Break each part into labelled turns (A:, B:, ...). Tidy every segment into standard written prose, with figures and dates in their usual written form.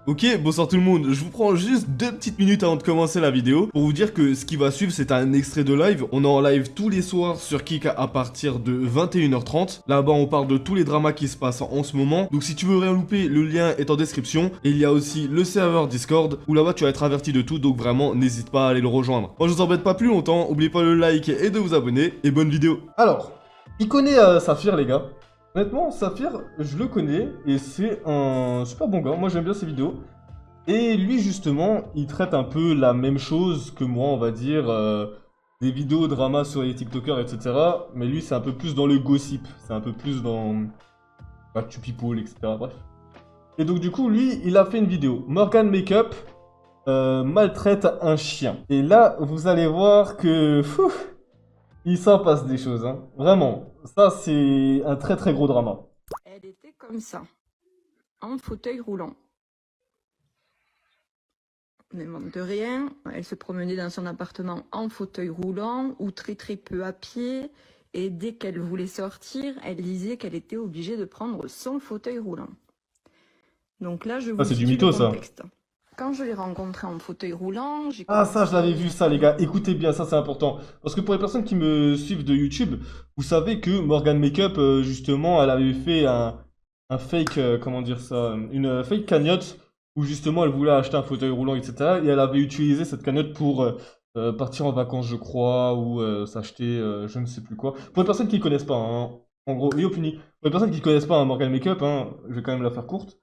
A: Ok, bonsoir tout le monde, je vous prends juste 2 petites minutes avant de commencer la vidéo pour vous dire que ce qui va suivre c'est un extrait de live. On est en live tous les soirs sur Kik à partir de 21h30. Là-bas on parle de tous les dramas qui se passent en ce moment. Donc si tu veux rien louper, le lien est en description. Et il y a aussi le serveur Discord où là-bas tu vas être averti de tout, donc vraiment n'hésite pas à aller le rejoindre. Moi je vous embête pas plus longtemps, oubliez pas le like et de vous abonner et bonne vidéo. Alors, il connaît Saphir les gars. Honnêtement, Saphir, je le connais et c'est un super bon gars. Moi, j'aime bien ses vidéos. Et lui, justement, il traite un peu la même chose que moi, on va dire, des vidéos drama sur les TikTokers, etc. Mais lui, c'est un peu plus dans le gossip. C'est un peu plus dans back to people, etc. Bref. Et donc, du coup, lui, il a fait une vidéo. Morgan Makeup maltraite un chien. Et là, vous allez voir que... il s'en passe des choses, hein. Vraiment. Ça, c'est un très très gros drama.
B: Elle était comme ça, en fauteuil roulant. Ne manque de rien, elle se promenait dans son appartement en fauteuil roulant ou très très peu à pied. Et dès qu'elle voulait sortir, elle disait qu'elle était obligée de prendre son fauteuil roulant. Donc là, je vous
A: Ah, c'est du
B: situe le
A: mytho, ça.
B: contexte. Quand je l'ai rencontrée en fauteuil roulant, j'ai
A: Ah, ça, je l'avais
B: commencé
A: vu,
B: à
A: ça, les
B: parler.
A: gars. Écoutez bien, ça, c'est important. Parce que pour les personnes qui me suivent de YouTube, vous savez que Morgan Makeup, justement, elle avait fait un fake, comment dire ça, une fake cagnotte où justement elle voulait acheter un fauteuil roulant, etc. Et elle avait utilisé cette cagnotte pour partir en vacances, je crois, ou s'acheter je ne sais plus quoi. Pour les personnes qui ne connaissent pas, hein, en gros, Yo Puni, pour les personnes qui ne connaissent pas Morgan Makeup, hein, je vais quand même la faire courte.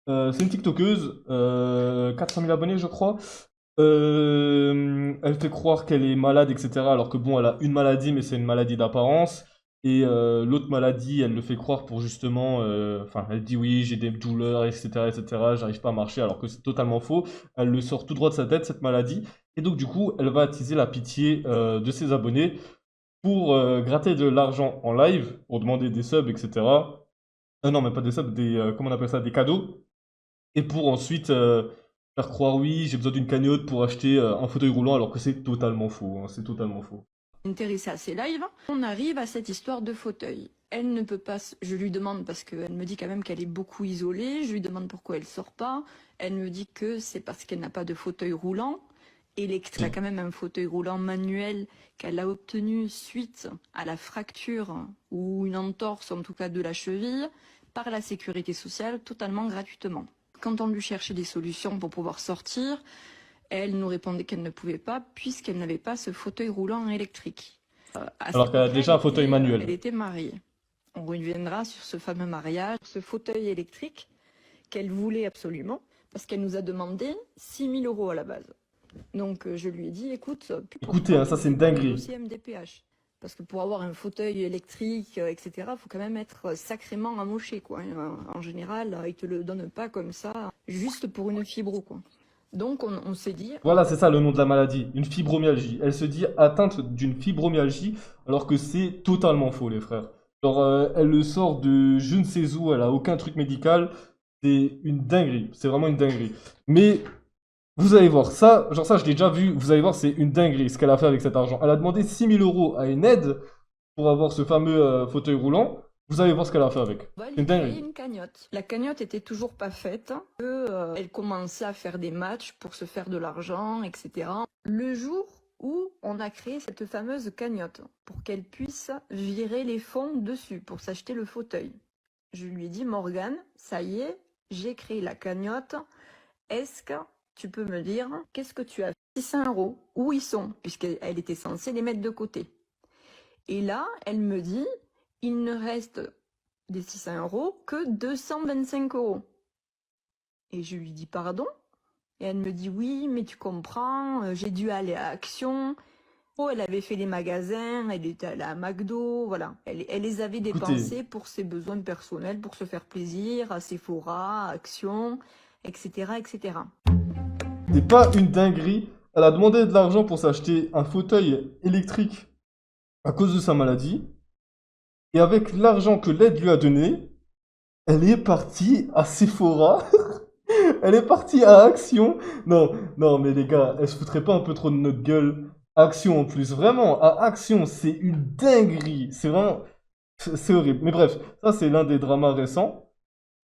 A: C'est une TikTokeuse, 400 000 abonnés, je crois. Elle fait croire qu'elle est malade, etc. Alors que bon, elle a une maladie, mais c'est une maladie d'apparence. Et l'autre maladie, elle le fait croire pour justement... Enfin, elle dit oui, j'ai des douleurs, etc., etc. J'arrive pas à marcher, alors que c'est totalement faux. Elle le sort tout droit de sa tête, cette maladie. Et donc, du coup, elle va attiser la pitié de ses abonnés pour gratter de l'argent en live, pour demander des subs, etc. Non, mais pas des subs, des... comment on appelle ça? Des cadeaux. Et pour ensuite faire croire, oui, j'ai besoin d'une cagnotte pour acheter un fauteuil roulant, alors que c'est totalement faux, hein, c'est totalement faux.
B: Intéressée à ses lives, on arrive à cette histoire de fauteuil. Elle ne peut pas, je lui demande parce qu'elle me dit quand même qu'elle est beaucoup isolée, je lui demande pourquoi elle sort pas, elle me dit que c'est parce qu'elle n'a pas de fauteuil roulant, électrique, elle a quand même un fauteuil roulant manuel qu'elle a obtenu suite à la fracture ou une entorse en tout cas de la cheville par la sécurité sociale totalement gratuitement. Quand on lui cherchait des solutions pour pouvoir sortir, elle nous répondait qu'elle ne pouvait pas puisqu'elle n'avait pas ce fauteuil roulant électrique. À cette
A: Alors qu'elle a
B: époque-là,
A: déjà un fauteuil
B: elle
A: manuel.
B: était mariée. On reviendra sur ce fameux mariage, ce fauteuil électrique qu'elle voulait absolument parce qu'elle nous a demandé 6 000 € à la base. Donc je lui ai dit, écoute,
A: Écoutez,
B: pourquoi
A: hein,
B: tu
A: ça
B: ne
A: c'est
B: fais
A: une
B: pas le
A: dinguerie.
B: dossier MDPH? Parce que pour avoir un fauteuil électrique, etc., il faut quand même être sacrément amoché, quoi. En général, ils te le donnent pas comme ça, juste pour une fibrose, quoi. Donc on s'est dit,
A: Voilà, c'est ça le nom de la maladie, une fibromyalgie. Elle se dit atteinte d'une fibromyalgie, alors que c'est totalement faux, les frères. Genre, elle le sort de je ne sais où, elle a aucun truc médical. C'est une dinguerie, c'est vraiment une dinguerie. Mais vous allez voir, ça, genre ça je l'ai déjà vu, vous allez voir, c'est une dinguerie ce qu'elle a fait avec cet argent. Elle a demandé 6 000 € à une aide pour avoir ce fameux fauteuil roulant. Vous allez voir ce qu'elle a fait avec.
B: on va
A: C'est
B: lui
A: une
B: créer
A: dinguerie.
B: une cagnotte. La cagnotte était toujours pas faite, elle commençait à faire des matchs pour se faire de l'argent, etc. Le jour où on a créé cette fameuse cagnotte pour qu'elle puisse virer les fonds dessus pour s'acheter le fauteuil. Je lui ai dit, Morgane, ça y est, j'ai créé la cagnotte. Est-ce que tu peux me dire qu'est-ce que tu as fait 600 €, où ils sont, puisqu'elle était censée les mettre de côté. Et là, elle me dit, il ne reste des 600 € que 225 €. Et je lui dis, pardon? Et elle me dit, oui, mais tu comprends, j'ai dû aller à Action. Oh, elle avait fait les magasins, elle était allée à McDo, voilà. Elle les avait
A: Écoutez,
B: dépensés pour ses besoins personnels, pour se faire plaisir, à Sephora, à Action, etc., etc.
A: c'est pas une dinguerie. Elle a demandé de l'argent pour s'acheter un fauteuil électrique à cause de sa maladie. Et avec l'argent que l'aide lui a donné, elle est partie à Sephora. Elle est partie à Action. Non, non, mais les gars, elle se foutrait pas un peu trop de notre gueule. Action en plus, vraiment, à Action, c'est une dinguerie. C'est vraiment... C'est horrible. Mais bref, ça c'est l'un des dramas récents.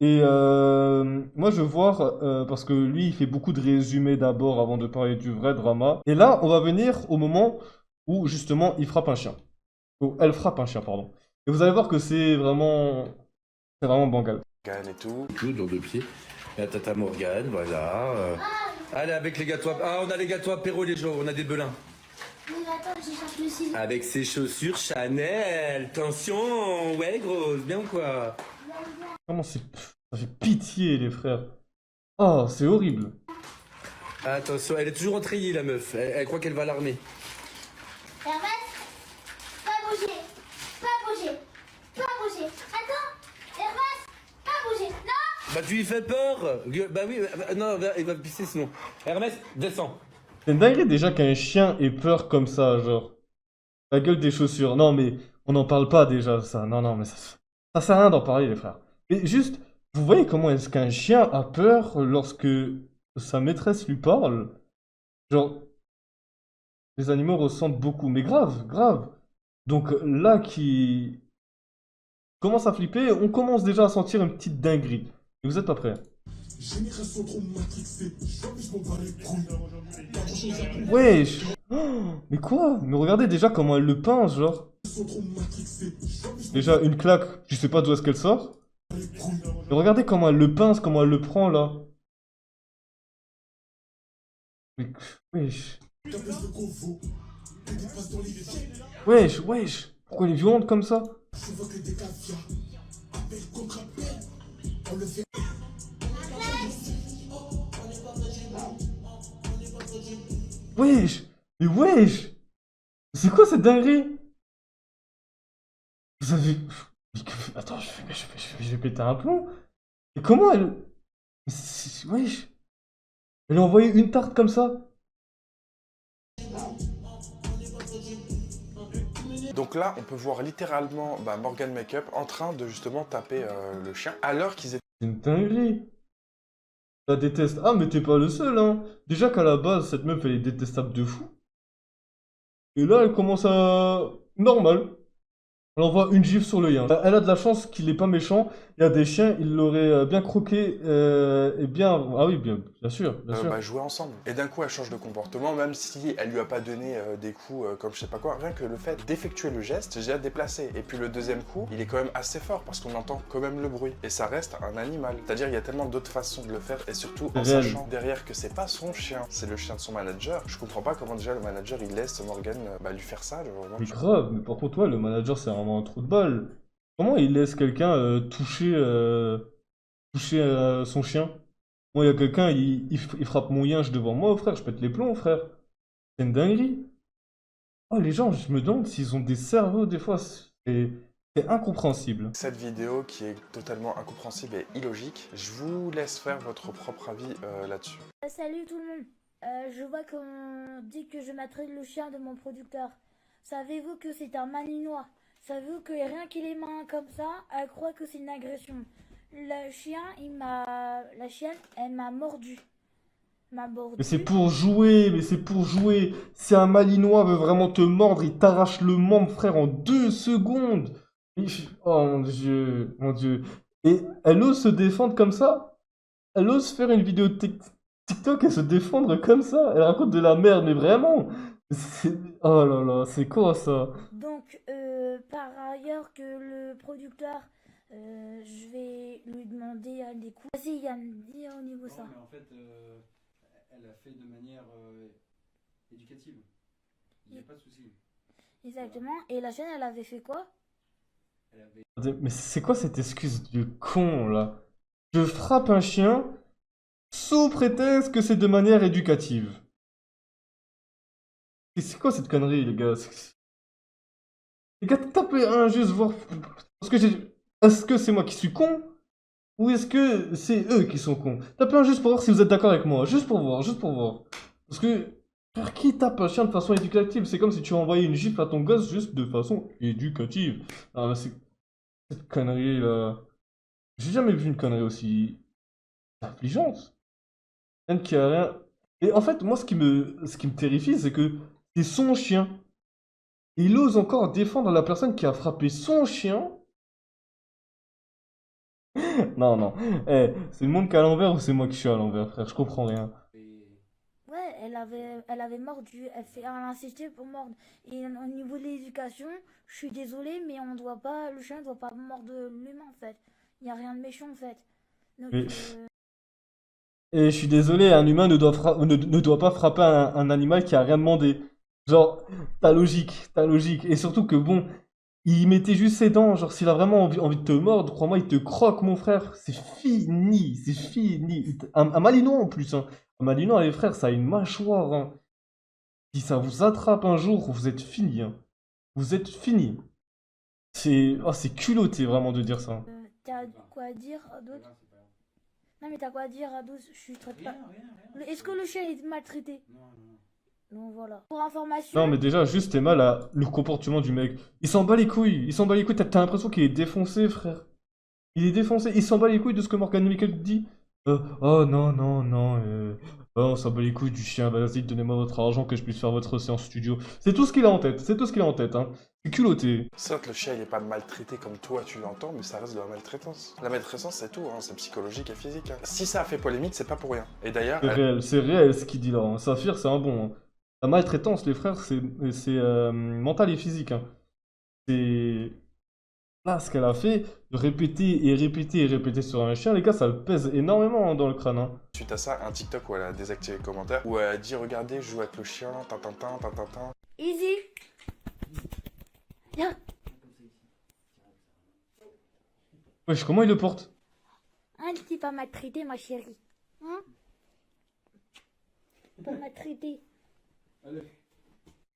A: Et moi, je veux voir, parce que lui, il fait beaucoup de résumés d'abord avant de parler du vrai drama. Et là, on va venir au moment où, justement, il frappe un chien. Ou elle frappe un chien, pardon. Et vous allez voir que c'est vraiment bancal.
C: Morgane et tout dans 2 pieds. La tata Morgane, voilà. Allez, avec les gâteaux. Ah, on a les gâteaux apéro les jours, on a des belins.
D: Mais attends, je cherche le ciseau.
C: Avec ses chaussures Chanel. Attention, ouais, grosse, bien ou quoi?
A: Vraiment, ça fait pitié, les frères. Oh, c'est horrible.
C: Attention, elle est toujours en treillis, la meuf. Elle croit qu'elle va l'armer.
D: Hermès, pas bouger, pas bouger, pas bouger. Attends, Hermès, pas bouger. Non.
C: Bah, tu lui fais peur. Bah oui, non, il va pisser sinon. Hermès, descends.
A: C'est une dinguerie déjà qu'un chien ait peur comme ça, genre. La gueule des chaussures. Non, mais on n'en parle pas déjà, ça. Non, non, mais ça sert à rien d'en parler, les frères. Mais juste, vous voyez comment est-ce qu'un chien a peur lorsque sa maîtresse lui parle? Genre, les animaux ressentent beaucoup, mais grave, grave. Donc là, qui commence à flipper, on commence déjà à sentir une petite dinguerie. Et vous êtes pas prêts?
E: Génération trop matrixée, jamais je m'en bats les couilles. Pas grand chose à comprendre,
A: Wesh! Oh, mais quoi? Mais regardez déjà comment elle le pince, genre.
E: sont trop matrixée, jamais je m'en
A: Déjà, une claque, je sais pas d'où est-ce qu'elle sort.
E: bats les couilles.
A: Mais regardez comment elle le pince, comment elle le prend, là. Mais, wesh.
E: Tapez le convo, des dépasses dans les vies.
A: Wesh, wesh. Pourquoi elle est violente comme ça?
E: Je veux que des caviar, appel contre appel, on le fait.
A: Wesh! Mais wesh! C'est quoi cette dinguerie? Vous avez... Attends, je vais péter un plomb. Et comment elle... Wesh! Elle a envoyé une tarte comme ça?
F: Donc là, on peut voir littéralement Morgan Makeup en train de justement taper le chien, alors qu'ils étaient
A: C'est une dinguerie. Je la déteste. Ah, mais t'es pas le seul, hein. Déjà qu'à la base, cette meuf, elle est détestable de fou. Et là, elle commence à... Normal. Elle envoie une gifle sur le lien. Elle a de la chance qu'il est pas méchant. Il y a des chiens, il l'aurait bien croqué et bien... Ah oui, bien sûr, bien sûr.
F: jouer ensemble. Et d'un coup, elle change de comportement, même si elle lui a pas donné des coups comme je sais pas quoi. Rien que le fait d'effectuer le geste, j'ai déjà déplacé. Et puis le deuxième coup, il est quand même assez fort parce qu'on entend quand même le bruit. Et ça reste un animal. C'est-à-dire, il y a tellement d'autres façons de le faire et surtout en
A: Réel.
F: sachant derrière que c'est pas son chien, c'est le chien de son manager. Je comprends pas comment déjà le manager il laisse Morgan lui faire ça. Genre, vraiment.
A: Mais grave, mais par contre, ouais, le manager, c'est vraiment un trou de balle. Comment il laisse quelqu'un toucher son chien? Moi, il y a quelqu'un, il frappe mon yinche devant moi, frère, je pète les plombs, frère. C'est une dinguerie. Oh, les gens, je me demande s'ils ont des cerveaux, des fois, c'est incompréhensible.
F: Cette vidéo qui est totalement incompréhensible et illogique, je vous laisse faire votre propre avis là-dessus.
D: Salut tout le monde. Je vois qu'on dit que je maltraite le chien de mon producteur. Savez-vous que c'est un malinois? Savez-vous que rien qu'il les mains comme ça, elle croit que c'est une agression. La chienne, elle m'a mordu. M'a mordu.
A: Mais c'est pour jouer, mais c'est pour jouer. Si un malinois veut vraiment te mordre, il t'arrache le membre, frère, en 2 secondes. Oh mon dieu, mon dieu. Et elle ose se défendre comme ça? Elle ose faire une vidéo TikTok et se défendre comme ça? Elle raconte de la merde, mais vraiment? Oh là là, c'est quoi ça?
D: Donc, par ailleurs que le producteur, je vais lui demander des coups. Vas-y Yann, dis au niveau ça.
G: Non, mais en fait, elle a fait de manière éducative. Il n'y a pas de souci.
D: Exactement. Et la chaîne, elle avait fait quoi?
G: Elle avait...
A: Mais c'est quoi cette excuse du con là? Je frappe un chien sous prétexte que c'est de manière éducative. Et c'est quoi cette connerie, les gars? Les gars, tapez un juste voir. Parce que est-ce que c'est moi qui suis con? Ou est-ce que c'est eux qui sont cons? Tapez un juste pour voir si vous êtes d'accord avec moi. Juste pour voir, juste pour voir. Parce que. Frère, qui tape un chien de façon éducative? C'est comme si tu envoyais une gifle à ton gosse juste de façon éducative. Ah, mais c'est. Cette connerie là. J'ai jamais vu une connerie aussi affligeante. Même qui a rien. Et en fait, moi, ce qui me terrifie, c'est que c'est son chien. Et il ose encore défendre la personne qui a frappé son chien. Non, non. Eh, c'est le monde qui est à l'envers ou c'est moi qui suis à l'envers, frère? Je comprends rien.
G: Et...
D: Ouais, elle avait mordu, elle a insisté pour mordre. Et au niveau de l'éducation, je suis désolée, mais le chien ne doit pas mordre l'humain en fait. Il n'y a rien de méchant en fait. Donc,
A: Mais, et je suis désolé, un humain ne doit pas frapper un animal qui a rien demandé. Genre, ta logique. Et surtout que bon, il mettait juste ses dents. Genre, s'il a vraiment envie de te mordre, crois-moi, il te croque, mon frère. C'est fini, c'est fini. Un malinois en plus, hein. Un malinois, les frères, ça a une mâchoire, hein. Si ça vous attrape un jour, vous êtes fini, hein. Vous êtes fini. C'est culotté vraiment de dire ça.
D: t'as quoi à dire d'autre?
G: c'est pas grave.
D: Non, mais t'as quoi à dire à d'autres? Je traite pas.
G: Rien.
D: Est-ce que le chien est maltraité?
G: Non, non.
D: Donc voilà. Pour information,
A: Non, mais déjà, juste t'es mal à le comportement du mec. Il s'en bat les couilles. Il s'en bat les couilles. T'as l'impression qu'il est défoncé, frère. Il est défoncé. Il s'en bat les couilles de ce que Morgan Michael dit. Oh non, non, non. Oh, on s'en bat les couilles du chien. Vas-y, donnez-moi votre argent que je puisse faire votre séance studio. C'est tout ce qu'il a en tête. C'est tout ce qu'il a en tête, hein. C'est culotté.
F: Certes, le chien il est pas maltraité comme toi tu l'entends, mais ça reste de la maltraitance. La maltraitance c'est tout, hein, c'est psychologique et physique. Hein. Si ça a fait polémique, c'est pas pour rien. Et d'ailleurs,
A: C'est réel ce qu'il dit là, hein. Saphir, c'est un bon, hein. La maltraitance, les frères, c'est mental et physique, hein. C'est. Là, ce qu'elle a fait, de répéter et répéter et répéter sur un chien, les gars, ça le pèse énormément, hein, dans le crâne, hein.
F: suite à ça, un TikTok où elle a désactivé les commentaires, où elle a dit regardez, je joue avec le chien, tintintin, tintintin.
D: easy. Viens.
A: Wesh, comment il le porte?
D: Hein, tu t'es pas maltraité, ma chérie. Hein? Pas maltraité.
G: Allez.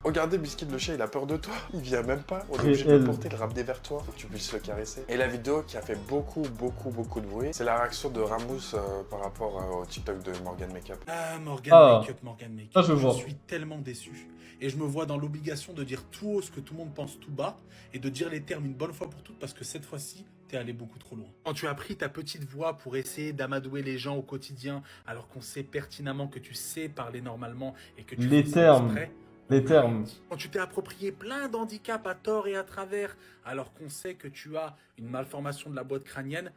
F: Regardez, Biscuit, le chien, il a peur de toi. Il vient même pas. On est
A: Très
F: obligé de le
A: elle.
F: porter, le ramener vers toi, pour que tu puisses le caresser. Et la vidéo qui a fait beaucoup de bruit, c'est la réaction de Ramous par rapport au TikTok de Morgan Makeup.
H: Ah,
A: Ah.
H: Morgan Makeup.
A: Ça, je vois.
H: suis tellement déçu. Et je me vois dans l'obligation de dire tout haut ce que tout le monde pense tout bas et de dire les termes une bonne fois pour toutes parce que cette fois-ci, t'es allé beaucoup trop loin. Quand tu as pris ta petite voix pour essayer d'amadouer les gens au quotidien alors qu'on sait pertinemment que tu sais parler normalement et que tu
A: Les
H: fais ça
A: termes.
H: exprès,
A: Les termes.
H: quand tu t'es approprié plein d'handicaps à tort et à travers, alors qu'on sait que tu as une malformation de la boîte crânienne,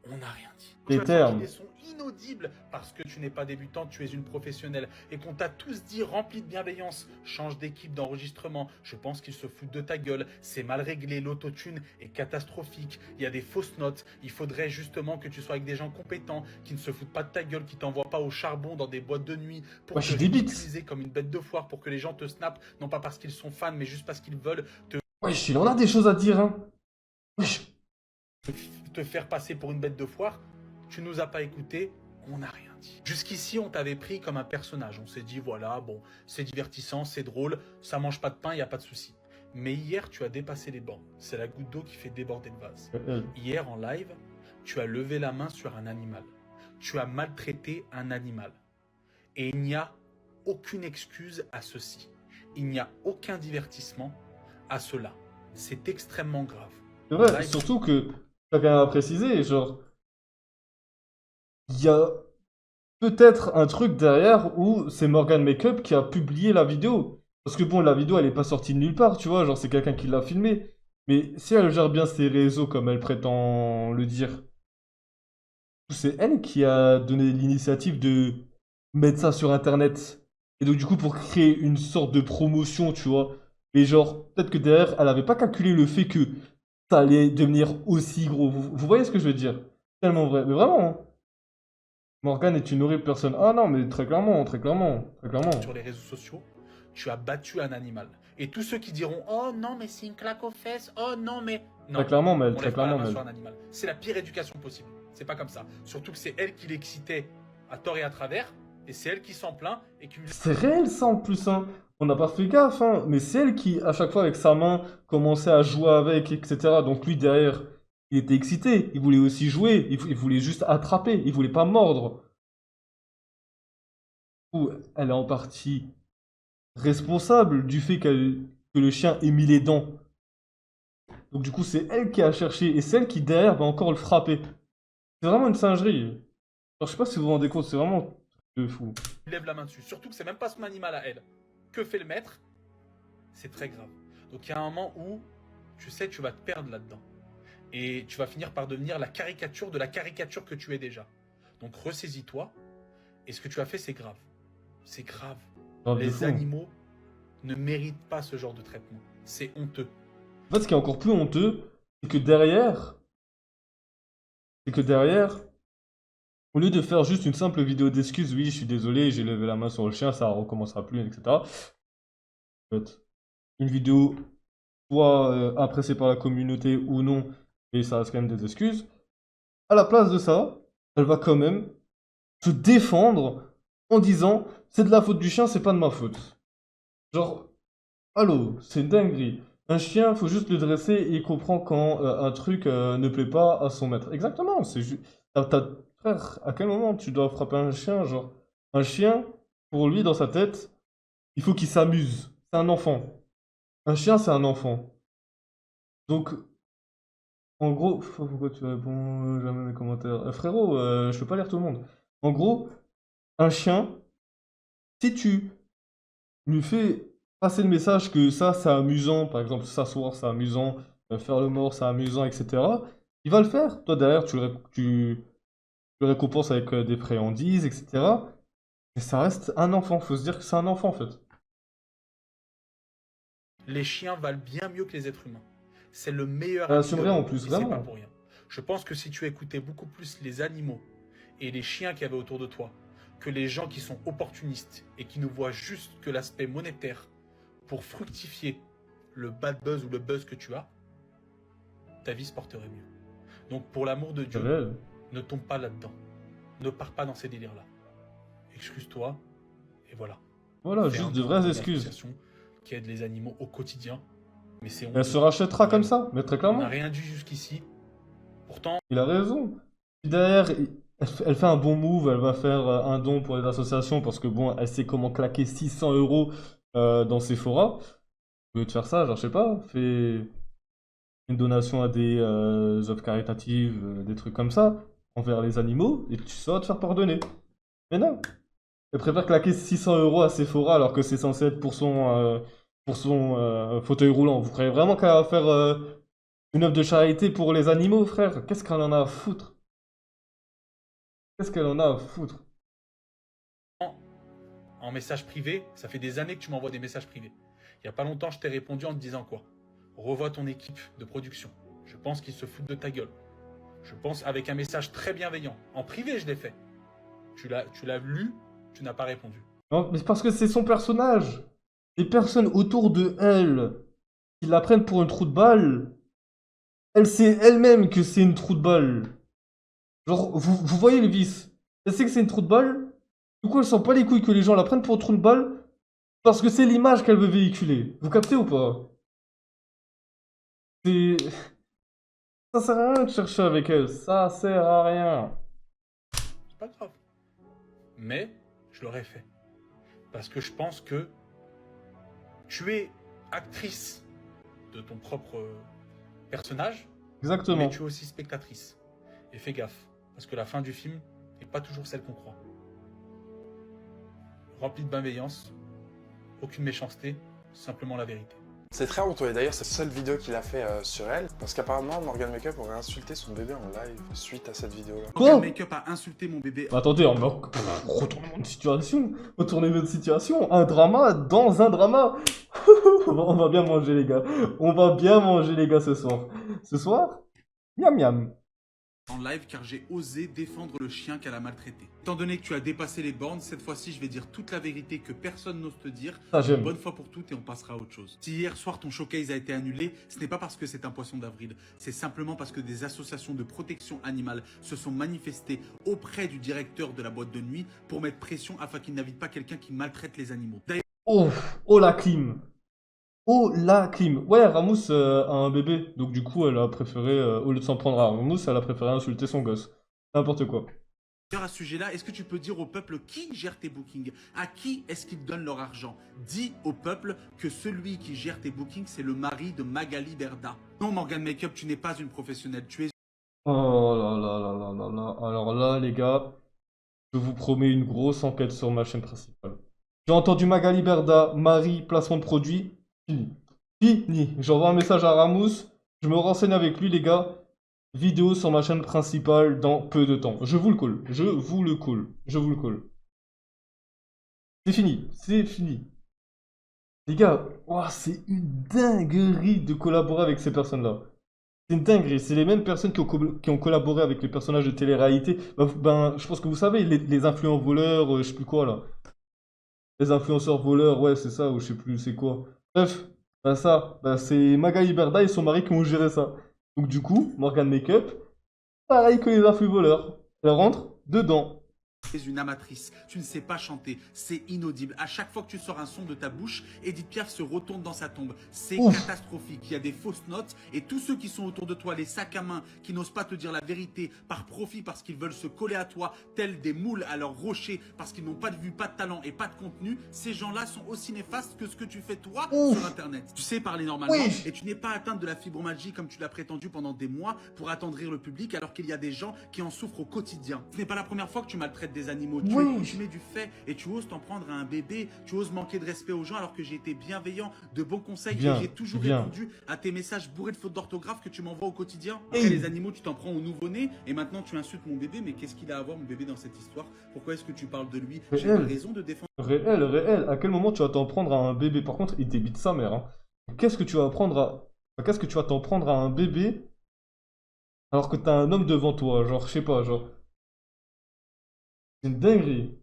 H: on n'a rien dit.
A: Les
H: Tu as
A: termes.
H: sorti des sons inaudibles parce que tu n'es pas débutante, tu es une professionnelle et qu'on t'a tous dit rempli de bienveillance, change d'équipe d'enregistrement, je pense qu'ils se foutent de ta gueule, c'est mal réglé, l'autotune est catastrophique, il y a des fausses notes, il faudrait justement que tu sois avec des gens compétents, qui ne se foutent pas de ta gueule, qui t'envoient pas au charbon dans des boîtes de nuit pour
A: Ouais,
H: te
A: je débite.
H: utiliser comme une bête de foire pour que les gens te snappent, non pas parce qu'ils sont fans mais juste parce qu'ils veulent
A: Wesh, il en a des choses à dire, hein. Wesh.
H: te faire passer pour une bête de foire. Tu nous as pas écouté, on n'a rien dit. Jusqu'ici, on t'avait pris comme un personnage. On s'est dit, voilà, bon, c'est divertissant, c'est drôle, ça mange pas de pain, il n'y a pas de souci. Mais hier, tu as dépassé les bornes. C'est la goutte d'eau qui fait déborder le vase. Hier, en live, tu as levé la main sur un animal. Tu as maltraité un animal. Et il n'y a aucune excuse à ceci. Il n'y a aucun divertissement à cela. C'est extrêmement grave.
A: C'est vrai,
H: Live,
A: surtout que, chacun a précisé, genre, il y a peut-être un truc derrière où c'est Morgan Makeup qui a publié la vidéo. Parce que bon, la vidéo, elle est pas sortie de nulle part, tu vois, genre, c'est quelqu'un qui l'a filmée. Mais si elle gère bien ses réseaux comme elle prétend le dire, c'est elle qui a donné l'initiative de mettre ça sur Internet. Et donc, du coup, pour créer une sorte de promotion, tu vois. Mais genre, peut-être que derrière, elle avait pas calculé le fait que ça allait devenir aussi gros. Vous voyez ce que je veux dire? Tellement vrai. Mais vraiment, hein. Morgane est une horrible personne. Ah non, mais très clairement, très clairement, très clairement.
H: sur les réseaux sociaux, tu as battu un animal. Et tous ceux qui diront « Oh non, mais c'est une claque aux fesses. Oh non, mais... » Non,
A: Très clairement, Mel,
H: on
A: très
H: lève pas la
A: clairement,
H: main
A: Mel.
H: sur un animal. C'est la pire éducation possible. C'est pas comme ça. Surtout que c'est elle qui l'excitait à tort et à travers. Et c'est elle qui s'en plaint et qui...
A: C'est réel ça en plus, hein. On n'a pas fait gaffe, hein. Mais c'est elle qui, à chaque fois avec sa main, commençait à jouer avec, etc. Donc lui, derrière, il était excité. Il voulait aussi jouer. Il voulait juste attraper. Il voulait pas mordre. Ou elle est en partie responsable du fait que le chien ait mis les dents. Donc du coup, c'est elle qui a cherché. Et c'est elle qui, derrière, va encore le frapper. C'est vraiment une singerie. Alors, je sais pas si vous vous rendez compte, c'est vraiment de fou.
H: lève la main dessus. Surtout que c'est même pas son animal à elle. Que fait le maître? C'est très grave. Donc il y a un moment où tu sais tu vas te perdre là-dedans. Et tu vas finir par devenir la caricature de la caricature que tu es déjà. Donc ressaisis-toi. Et ce que tu as fait, c'est grave. C'est grave.
A: Grave de
H: Les
A: fou.
H: animaux ne méritent pas ce genre de traitement. C'est honteux.
A: En fait, ce qui est encore plus honteux, c'est que derrière, au lieu de faire juste une simple vidéo d'excuses, oui, je suis désolé, j'ai levé la main sur le chien, ça recommencera plus, etc. En fait, une vidéo, soit appréciée par la communauté ou non, et ça reste quand même des excuses. À la place de ça, elle va quand même se défendre en disant c'est de la faute du chien, c'est pas de ma faute. Genre, allô, c'est une dinguerie. Un chien, faut juste le dresser et il comprend quand un truc ne plaît pas à son maître. Exactement, c'est juste. Frère, à quel moment tu dois frapper un chien? Genre, un chien, pour lui, dans sa tête, il faut qu'il s'amuse. C'est un enfant. Un chien, c'est un enfant. Donc, en gros, pourquoi tu réponds jamais à mes commentaires? Frérot, je peux pas lire tout le monde. En gros, un chien, si tu lui fais passer le message que ça, c'est amusant, par exemple, s'asseoir, c'est amusant, faire le mort, c'est amusant, etc., il va le faire. Toi, derrière, tu le récompenses avec des friandises, etc. Mais ça reste un enfant. Faut se dire que c'est un enfant, en fait.
H: Les chiens valent bien mieux que les êtres humains. C'est le meilleur
A: Ça
H: ami
A: assumerait
H: de l'homme,
A: en plus,
H: et c'est pas
A: vraiment.
H: pour rien. Je pense que si tu écoutais beaucoup plus les animaux et les chiens qu'il y avait autour de toi, que les gens qui sont opportunistes et qui ne voient juste que l'aspect monétaire pour fructifier le bad buzz ou le buzz que tu as, ta vie se porterait mieux. Donc pour l'amour de
A: C'est
H: Dieu,
A: réel.
H: ne tombe pas là-dedans. Ne pars pas dans ces délires-là. Excuse-toi et voilà.
A: Voilà,
H: Fais un
A: juste de
H: don
A: vraies
H: à une
A: excuses.
H: association qui aide les animaux au quotidien. Mais c'est
A: Elle
H: honteux.
A: se rachètera comme ça, mais très
H: On
A: clairement.
H: n'a rien dit jusqu'ici. Pourtant,
A: Il a raison. Puis derrière, elle fait un bon move, elle va faire un don pour les associations parce que bon, elle sait comment claquer 600 € dans Sephora. Au lieu de faire ça, genre, je sais pas, fais une donation à des œuvres caritatives, des trucs comme ça, envers les animaux, et tu sauras te faire pardonner. Mais non, elle préfère claquer 600 € à Sephora alors que c'est censé être pour son fauteuil roulant. Vous croyez vraiment qu'elle va faire une œuvre de charité pour les animaux, frère? Qu'est-ce qu'elle en a à foutre? Qu'est-ce qu'elle en a à foutre?
H: en message privé, ça fait des années que tu m'envoies des messages privés. Il n'y a pas longtemps, je t'ai répondu en te disant quoi? Revois ton équipe de production. Je pense qu'ils se foutent de ta gueule. Je pense avec un message très bienveillant. En privé, je l'ai fait. Tu l'as lu, tu n'as pas répondu.
A: Non, mais c'est parce que c'est son personnage. Les personnes autour de elle qui la prennent pour un trou de balle, elle sait elle-même que c'est une trou de balle. Genre, vous voyez le vice. Elle sait que c'est une trou de balle. Du coup, elle sent pas les couilles que les gens la prennent pour un trou de balle parce que c'est l'image qu'elle veut véhiculer. Vous captez ou pas? C'est... Ça sert à rien de chercher avec elle. Ça sert à rien.
H: C'est pas grave. Mais je l'aurais fait. Parce que je pense que tu es actrice de ton propre personnage,
A: Exactement.
H: mais tu es aussi spectatrice. Et fais gaffe, parce que la fin du film n'est pas toujours celle qu'on croit. Remplie de bienveillance, aucune méchanceté, simplement la vérité.
F: C'est très honteux, et d'ailleurs c'est la seule vidéo qu'il a fait sur elle, parce qu'apparemment Morgan Makeup aurait insulté son bébé en live suite à cette vidéo-là.
A: Quoi?
H: Morgan Makeup a insulté mon bébé.
A: Attendez, retournement de situation. Retournement de situation. Un drama dans un drama. On va bien manger, les gars. On va bien manger, les gars, ce soir. Ce soir, miam miam.
H: En live car j'ai osé défendre le chien qu'elle a maltraité. Étant donné que tu as dépassé les bornes, cette fois-ci je vais dire toute la vérité que personne n'ose te dire.
A: Ça, j'aime.
H: Bonne fois pour toutes et on passera à autre chose. Si hier soir ton showcase a été annulé, ce n'est pas parce que c'est un poisson d'avril, c'est simplement parce que des associations de protection animale se sont manifestées auprès du directeur de la boîte de nuit pour mettre pression afin qu'il n'invite pas quelqu'un qui maltraite les animaux. D'ailleurs,
A: Oh la clim. Oh la clim. Ouais, Ramous a un bébé. Donc du coup, elle a préféré, au lieu de s'en prendre à Ramous, elle a préféré insulter son gosse. N'importe quoi.
H: à ce sujet-là, est-ce que tu peux dire au peuple qui gère tes bookings? À qui est-ce qu'ils donnent leur argent? Dis au peuple que celui qui gère tes bookings, c'est le mari de Magali Berda. Non, Morgan Makeup, tu n'es pas une professionnelle, tu es...
A: Oh là là là là là là. Alors là, les gars, je vous promets une grosse enquête sur ma chaîne principale. J'ai entendu Magali Berda, Marie, placement de produit. Fini. Fini. J'envoie un message à Ramous. Je me renseigne avec lui, les gars. vidéo sur ma chaîne principale dans peu de temps. Je vous le call. Je vous le call. Je vous le call. C'est fini. C'est fini. Les gars, ouah, c'est une dinguerie de collaborer avec ces personnes-là. C'est une dinguerie. C'est les mêmes personnes qui ont collaboré avec les personnages de télé-réalité. Je pense que vous savez, les influents voleurs, je sais plus quoi là. Les influenceurs voleurs, ouais, c'est ça, ou je sais plus c'est quoi. Bref, c'est Magali Berda et son mari qui ont géré ça. Donc du coup, Morgan Makeup, pareil que les influx voleurs. Elle rentre dedans.
H: Tu es une amatrice, tu ne sais pas chanter, c'est inaudible. À chaque fois que tu sors un son de ta bouche, Edith Piaf se retourne dans sa tombe. C'est catastrophique, il y a des fausses notes et tous ceux qui sont autour de toi, les sacs à main, qui n'osent pas te dire la vérité par profit parce qu'ils veulent se coller à toi, tels des moules à leur rocher parce qu'ils n'ont pas de vue, pas de talent et pas de contenu, ces gens-là sont aussi néfastes que ce que tu fais toi sur Internet. Tu sais parler normalement et tu n'es pas atteinte de la fibromyalgie comme tu l'as prétendu pendant des mois pour attendrir le public alors qu'il y a des gens qui en souffrent au quotidien. Ce n'est pas la première fois que tu maltraites des animaux, tu es coutumé du fait et tu oses t'en prendre à un bébé, tu oses manquer de respect aux gens alors que j'ai été bienveillant, de bons conseils et j'ai toujours répondu à tes messages bourrés de fautes d'orthographe que tu m'envoies au quotidien. Après les animaux, tu t'en prends au nouveau-né et maintenant tu insultes mon bébé, mais qu'est-ce qu'il a à voir mon bébé dans cette histoire? Pourquoi est-ce que tu parles de lui? J'ai pas raison de défendre.
A: Réel. À quel moment tu vas t'en prendre à un bébé? Par contre, il débite sa mère. Hein. Qu'est-ce que tu vas t'en prendre à un bébé alors que t'as un homme devant toi? Genre, je sais pas, genre. C'est une dinguerie.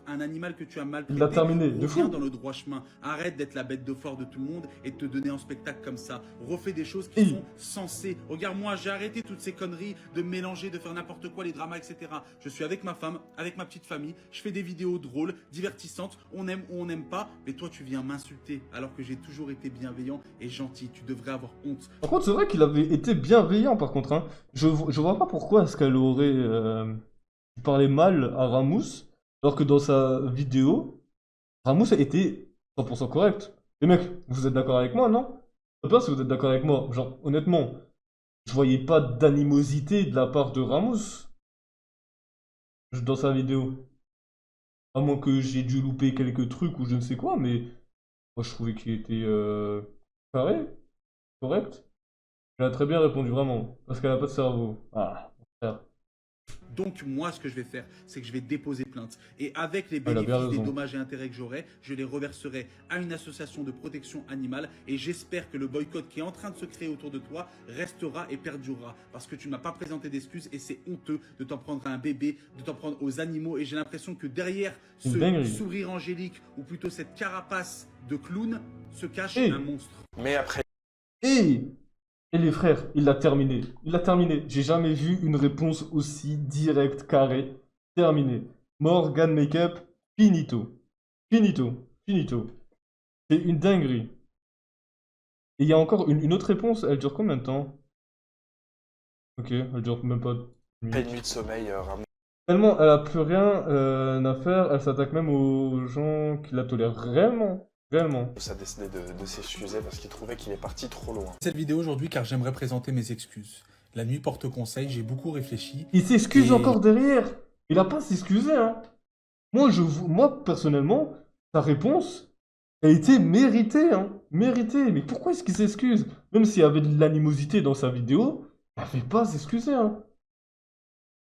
H: Un animal que tu as maltraité,
A: Il l'a terminé, de fou.
H: reviens dans le droit chemin. Arrête d'être la bête de foire de tout le monde et de te donner en spectacle comme ça. Refais des choses qui sont sensées. Regarde-moi, j'ai arrêté toutes ces conneries de mélanger, de faire n'importe quoi, les dramas, etc. Je suis avec ma femme, avec ma petite famille. Je fais des vidéos drôles, divertissantes. On aime ou on n'aime pas. Mais toi, tu viens m'insulter alors que j'ai toujours été bienveillant et gentil. Tu devrais avoir honte.
A: Par contre, c'est vrai qu'il avait été bienveillant, par contre. Hein. Je vois pas pourquoi est-ce qu'elle aurait parlé mal à Ramous. Alors que dans sa vidéo, Ramous était 100% correct. Les mecs, vous êtes d'accord avec moi, non? Je sais pas si vous êtes d'accord avec moi. Genre, honnêtement, je voyais pas d'animosité de la part de Ramous dans sa vidéo. À moins que j'ai dû louper quelques trucs ou je ne sais quoi, mais moi je trouvais qu'il était carré, correct. Elle a très bien répondu, vraiment, parce qu'elle a pas de cerveau. Ah, frère.
H: Donc moi, ce que je vais faire, c'est que je vais déposer plainte. Et avec les bénéfices des dommages et intérêts que j'aurai, je les reverserai à une association de protection animale. Et j'espère que le boycott qui est en train de se créer autour de toi restera et perdurera. Parce que tu ne m'as pas présenté d'excuses et c'est honteux de t'en prendre à un bébé, de t'en prendre aux animaux. Et j'ai l'impression que derrière ce sourire angélique, ou plutôt cette carapace de clown, se cache un monstre.
F: Mais après...
A: Et les frères, il l'a terminé. Il l'a terminé. J'ai jamais vu une réponse aussi directe, carrée. Terminé. Morgan Makeup, finito. Finito. Finito. C'est une dinguerie. Et il y a encore une autre réponse. Elle dure combien de temps? Ok, elle dure même pas
F: Une nuit de sommeil, Ramous.
A: Tellement elle a plus rien à faire, elle s'attaque même aux gens qui la tolèrent réellement. Réellement.
F: Ça a décidé de s'excuser parce qu'il trouvait qu'il est parti trop loin.
H: Cette vidéo aujourd'hui car j'aimerais présenter mes excuses. La nuit porte conseil, j'ai beaucoup réfléchi.
A: Il s'excuse encore derrière. Il a pas à s'excuser, hein. Moi, personnellement, sa réponse a été méritée, hein. Méritée. Mais pourquoi est-ce qu'il s'excuse? Même s'il y avait de l'animosité dans sa vidéo, il n'avait pas à s'excuser, hein.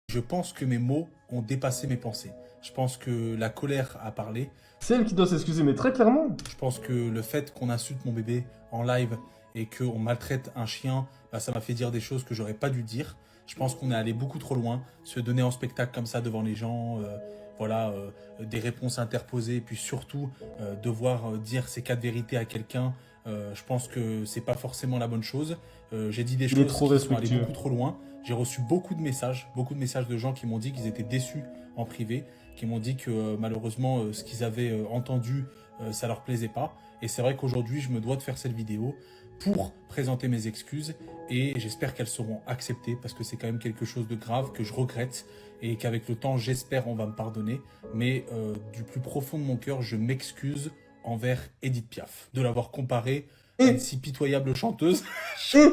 H: Je pense que mes mots ont dépassé mes pensées. Je pense que la colère a parlé.
A: C'est elle qui doit s'excuser, mais très clairement.
H: Je pense que le fait qu'on insulte mon bébé en live et qu'on maltraite un chien, bah, ça m'a fait dire des choses que j'aurais pas dû dire. Je pense qu'on est allé beaucoup trop loin. Se donner en spectacle comme ça devant les gens, des réponses interposées, et puis surtout devoir dire ces 4 vérités à quelqu'un, je pense que c'est pas forcément la bonne chose. J'ai dit des choses qui sont allées beaucoup trop loin. J'ai reçu beaucoup de messages de gens qui m'ont dit qu'ils étaient déçus en privé, qui m'ont dit que malheureusement ce qu'ils avaient entendu, ça leur plaisait pas. Et c'est vrai qu'aujourd'hui, je me dois de faire cette vidéo pour présenter mes excuses et j'espère qu'elles seront acceptées parce que c'est quand même quelque chose de grave que je regrette et qu'avec le temps, j'espère, on va me pardonner. Mais du plus profond de mon cœur, je m'excuse envers Edith Piaf de l'avoir comparée à une si pitoyable chanteuse.
A: C'est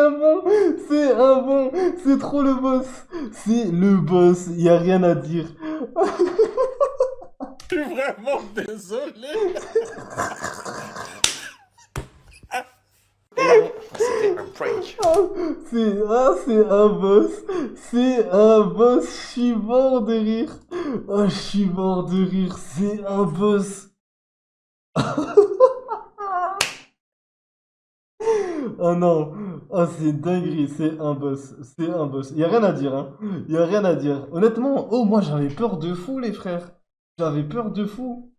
A: un bon, c'est trop le boss. C'est le boss, il n'y a rien à dire.
H: Je suis vraiment désolé.
F: C'était un prank.
A: C'est un boss. C'est un boss. Je suis mort de rire. Oh, je suis mort de rire. C'est un boss. Oh non. Oh, c'est une dinguerie. C'est un boss. C'est un boss. Y a rien à dire, hein. Y a rien à dire. Honnêtement, oh, moi j'avais peur de fou, les frères. J'avais peur de fou.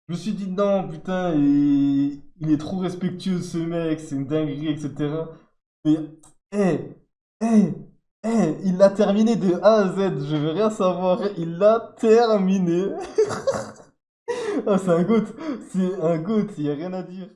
A: Je me suis dit, non, putain, il est trop respectueux, ce mec. C'est une dinguerie, etc. Mais, hé, hé, hé, il l'a terminé de A à Z, je veux rien savoir, il l'a terminé. Ah, c'est un goat, il y a rien à dire.